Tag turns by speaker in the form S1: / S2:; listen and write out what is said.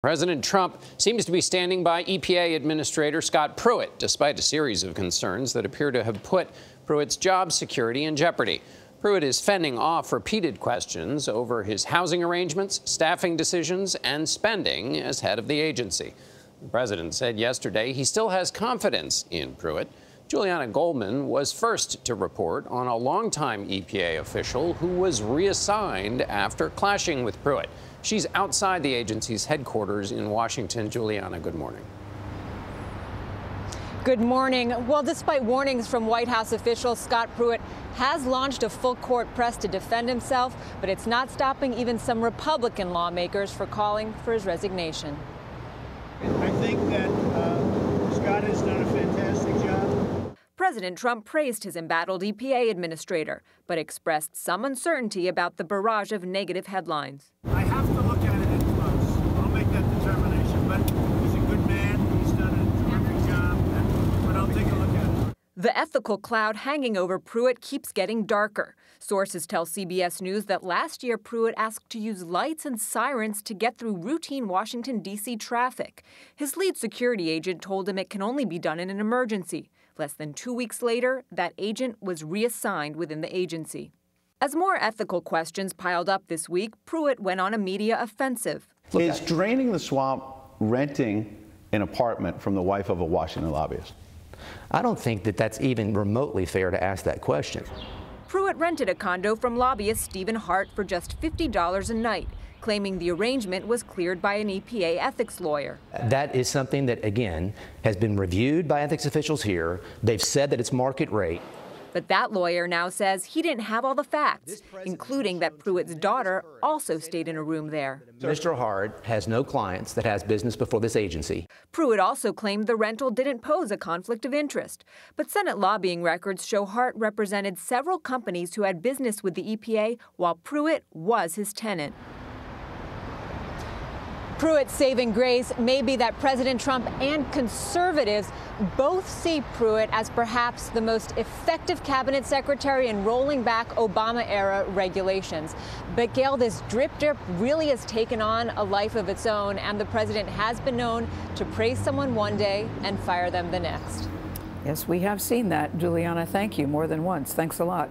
S1: President Trump seems to be standing by EPA Administrator Scott Pruitt, despite a series of concerns that appear to have put Pruitt's job security in jeopardy. Pruitt is fending off repeated questions over his housing arrangements, staffing decisions, and spending as head of the agency. The president said yesterday he still has confidence in Pruitt. Julianna Goldman was first to report on a longtime EPA official who was reassigned after clashing with Pruitt. She's outside the agency's headquarters in Washington. Julianna, good morning.
S2: Good morning. Well, despite warnings from White House officials, Scott Pruitt has launched a full-court press to defend himself, but it's not stopping even some Republican lawmakers from calling for his resignation.
S3: I think that Scott has done a fantastic job.
S2: President Trump praised his embattled EPA administrator, but expressed some uncertainty about the barrage of negative headlines.
S3: I have to look at it close. I'll make that determination, but he's a good man. He's done a terrific job, but I'll take a look at it.
S2: The ethical cloud hanging over Pruitt keeps getting darker. Sources tell CBS News that last year Pruitt asked to use lights and sirens to get through routine Washington, D.C. traffic. His lead security agent told him it can only be done in an emergency. Less than 2 weeks later, that agent was reassigned within the agency. As more ethical questions piled up this week, Pruitt went on a media offensive.
S4: Is draining the swamp renting an apartment from the wife of a Washington lobbyist?
S5: I don't think that that's even remotely fair to ask that question.
S2: Pruitt rented a condo from lobbyist Stephen Hart for just $50 a night, claiming the arrangement was cleared by an EPA ethics lawyer.
S5: That is something that, again, has been reviewed by ethics officials here. They've said that it's market rate.
S2: But that lawyer now says he didn't have all the facts, including that Pruitt's daughter also stayed in a room there.
S5: Mr. Hart has no clients that has business before this agency.
S2: Pruitt also claimed the rental didn't pose a conflict of interest. But Senate lobbying records show Hart represented several companies who had business with the EPA while Pruitt was his tenant. Pruitt's saving grace may be that President Trump and conservatives both see Pruitt as perhaps the most effective cabinet secretary in rolling back Obama-era regulations. But Gayle, this drip really has taken on a life of its own, and the president has been known to praise someone one day and fire them the next.
S6: Yes, we have seen that. Julianna, thank you more than once. Thanks a lot.